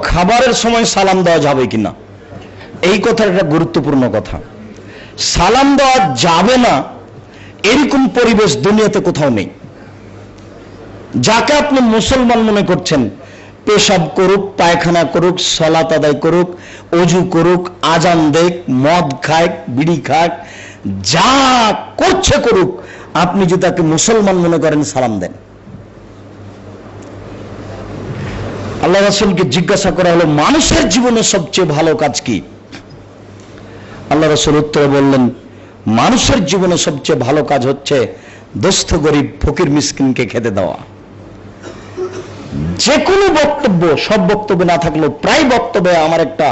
খাবারের সময় সালাম দেওয়া যাবে কিনা, এই কথাটা একটা গুরুত্বপূর্ণ কথা। সালাম দেওয়া যাবে না এরকম পরিবেশ দুনিয়াতে কোথাও নেই। যাকে আপনি মুসলমান মনে করছেন, পেশাব করুক, পায়খানা করুক, সালাত আদায় করুক, অজু করুক, আজান দেখ, মদ খাক, বিড়ি খাক, যা করছে করুক, আপনি যদি তাকে মুসলমান মনে করেন সালাম দেন। আল্লাহ রাসূলকে জিজ্ঞাসা করা হলো, মানুষের জীবনে সবচেয়ে ভালো কাজ কি? আল্লাহ রাসূল উত্তরে বললেন, মানুষের জীবনে সবচেয়ে ভালো কাজ হচ্ছে দুস্থ গরিব ফকির মিসকিনকে খেতে দেওয়া। যে কোনো বক্তব্য, সব বক্তব্যে না থাকলেও প্রায় বক্তব্যে আমার একটা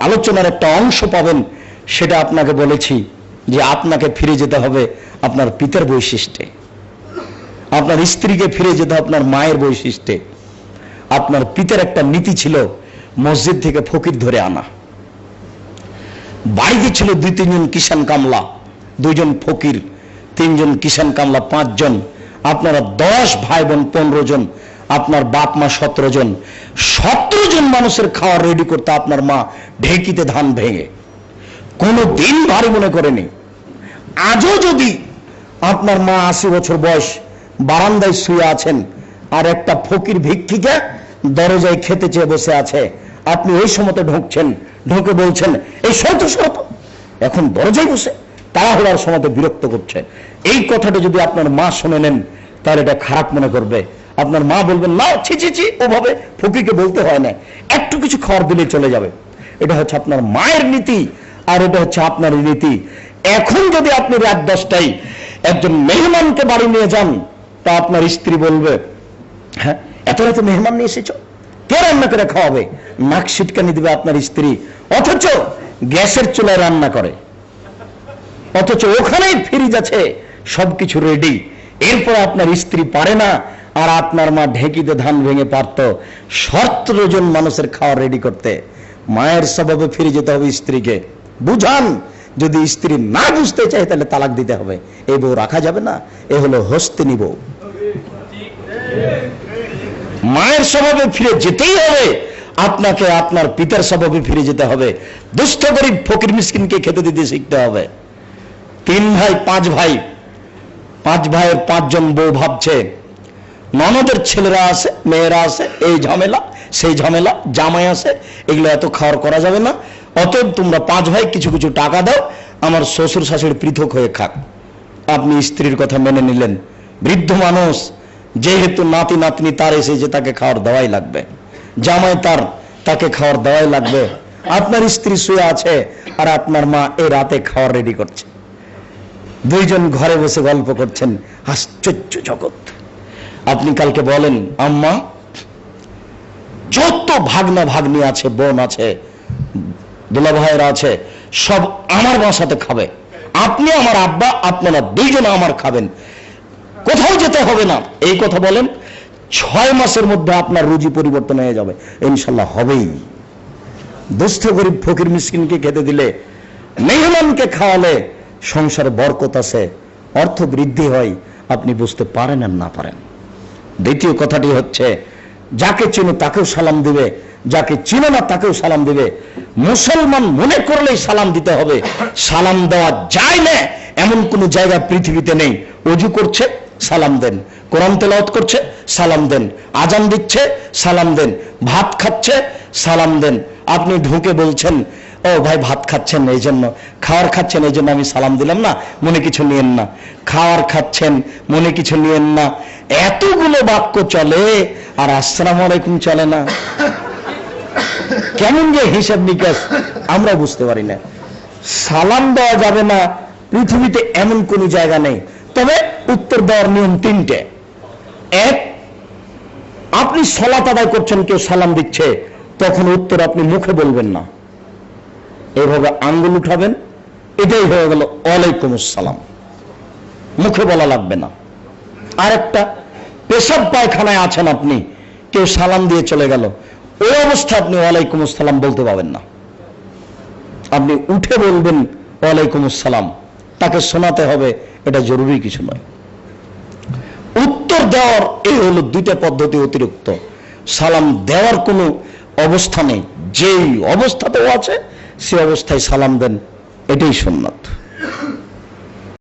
আলোচনার একটা অংশ পাবেন, সেটা আপনাকে বলেছি যে আপনাকে ফিরে যেতে হবে আপনার পিতার বৈশিষ্ট্যে, আপনার স্ত্রীকে ফিরে যেতে হবে আপনার মায়ের বৈশিষ্ট্যে। আপনার পিতার একটা নীতি ছিল মসজিদ থেকে ফকির ধরে আনা। বাড়িতে ছিল 2-3 জন কিষান কামলা, 2 জন ফকির, 3 জন কিষান কামলা, 5 জন। আপনারা 10 ভাই বোন, 15 জন, আপনার বাপ মা 17 জন। 17 জন মানুষের খাওয়া রেডি করতে আপনার মা ঢেকিতে ধান ভেঙে, কোনো দিন ভারী মনে করেনি। আজও যদি আপনার মা 80 বছর বয়স বারান্দায় শুয়ে আছেন আর একটা ফকির ভিক্ষিকা দরজায় খেতে চেয়ে বসে আছে, আপনি ওই সময়তে ঢুকছেন, ঢুকে বলছেন এই শত শত, এখন দরজায় বসে তাড়াহুড়ার সময়তে বিরক্ত করছে, এই কথাটা যদি আপনার মা শুনে নেন তাহলে এটা খারাপ মনে করবে। আপনার মা বলবেন না, ছি ছি ছি, ওভাবে ফকিরকে বলতে হয় না, একটু কিছু খাবার দিলে চলে যাবে। এটা হচ্ছে আপনার মায়ের নীতি, আর এটা হচ্ছে আপনার নীতি। এখন যদি আপনি রাত 10টায় একজন মেহমানকে বাড়ি নিয়ে যান, তা আপনার স্ত্রী বলবে, হ্যাঁ এত রাতে মেহমান নিয়ে এসেছো, কে রান্না করে খাওয়াবে? নাক সিটকানি দিবে আপনার স্ত্রী, অথচ গ্যাসের চুলায় রান্না করে, অথচ ওখানেই ফ্রিজ আছে, সবকিছু রেডি। এরপর আপনার স্ত্রী পারে না, আর আপনার মা ঢেকিতে ধান ভেঙে পারত 17 জন মানুষের খাওয়া রেডি করতে। মায়ের স্বভাবে ফিরে যেতে হবে স্ত্রীকে। বুঝান, যদি স্ত্রী না বুঝতে চায় তাহলে তালাক দিতে হবে। এই বউ রাখা যাবে না, এ হলো হস্তিনী বউ। মায়ের স্বভাবে ফিরে যেতেই হবে আপনাকে, আপনার পিতার স্বভাবে ফিরে যেতে হবে। দুস্থ গরিব ফকির মিসকিনকে খেতে দিতে শিখতে হবে। 3 ভাই 5 ভাই, 5 ভাইয়ের 5 জন বউ ভাবছে ননদের ছেলেরা আছে, মেয়েরা আছে, এই ঝামেলা সেই ঝামেলা, জামাই আছে, এগুলো এত খাওয়ার করা যাবে না, অতএব তোমরা 5 ভাই কিছু কিছু টাকা দাও, আমার শ্বশুর শাশুড়ি পৃথক হয়ে খাক। আপনি স্ত্রীর কথা মেনে নিলেন। বৃদ্ধ মানুষ, যেহেতু নাতি নাতনি তার এসেছে, তাকে খাওয়ার দেওয়াই লাগবে, জামাই তার, তাকে খাওয়ার দেওয়াই লাগবে। আপনার স্ত্রী শুয়ে আছে আর আপনার মা এই রাতে খাওয়ার রেডি করছে, 2 জন ঘরে বসে গল্প করছেন। আশ্চর্য জগৎ। আপনি কালকে বলেন, আম্মা যত ভাগনা ভাগ্নি আছে, বোন আছে, দুলা ভাইয়েরা আছে, সব আমার বাসাতে খাবে, আপনি আমার আব্বা, আপনারা 2 জন আমার খাবেন, কোথাও যেতে হবে না। এই কথা বলেন, 6 মাসের মধ্যে আপনার রুজি পরিবর্তন হয়ে যাবে, ইনশাল্লাহ হবেই। দুস্থ গরিব ফকির মিসকিনকে খেতে দিলে, মেহমানকে খাওয়ালে সংসারে বরকত আছে, অর্থ বৃদ্ধি হয়, আপনি বুঝতে পারেন আর না পারেন। দ্বিতীয় কথাটি হচ্ছে, যাকে চিনো তাকেও সালাম দিবে, যাকে চিনো না তাকেও সালাম দিবে। মুসলমান মনে করলেই সালাম দিতে হবে। সালাম দেওয়া যায় না এমন কোন জায়গা পৃথিবীতে নেই। অজু করছে সালাম দেন, কোরআন তেলাওয়াত করছে সালাম দেন, আজান দিচ্ছে সালাম দেন, ভাত খাচ্ছে সালাম দেন। আপনি ঢুকে বলছেন, ও ভাই ভাত খাচ্ছেন এই জন্য, খাওয়ার খাচ্ছেন এই জন্য আমি সালাম দিলাম না, মনে কিছু নিয়েন না। খাওয়ার খাচ্ছেন, মনে কিছু নিয়েন না। এতগুলো বাক্য চলে আর আসসালামু আলাইকুম চলে না। কেমন যে হিসাব নিকাশ আমরা বুঝতে পারি না। সালাম দেওয়া যাবে না পৃথিবীতে এমন কোন জায়গা নেই, তবে উত্তর দেওয়ার নিয়ম 3টে। 1, আপনি সালাত আদায় করছেন, কেউ সালাম দিচ্ছে, তখন উত্তর আপনি মুখে বলবেন না, এইভাবে আঙ্গুল উঠাবেন, এটাই হয়ে গেল ওয়ালাইকুম আসসালাম, মুখে বলা লাগবে না। আরেকটা, পেশাব পায়খানায় আছেন আপনি, কেউ সালাম দিয়ে চলে গেল, ওই অবস্থা আপনি ওয়ালাইকুম আসসালাম বলতে পাবেন না, আপনি উঠে বলবেন ওয়ালাইকুম আসসালাম, তাকে শোনাতে হবে, এটা জরুরি কিছু নয়। উত্তর উত্তর দেওয়ার এই হলো দুইটা পদ্ধতি অতিরিক্ত। সালাম দেওয়ার কোনো অবস্থা নেই, যেই অবস্থাতেও আছে সে অবস্থায় সালাম দেন, এটাই সুন্নাত।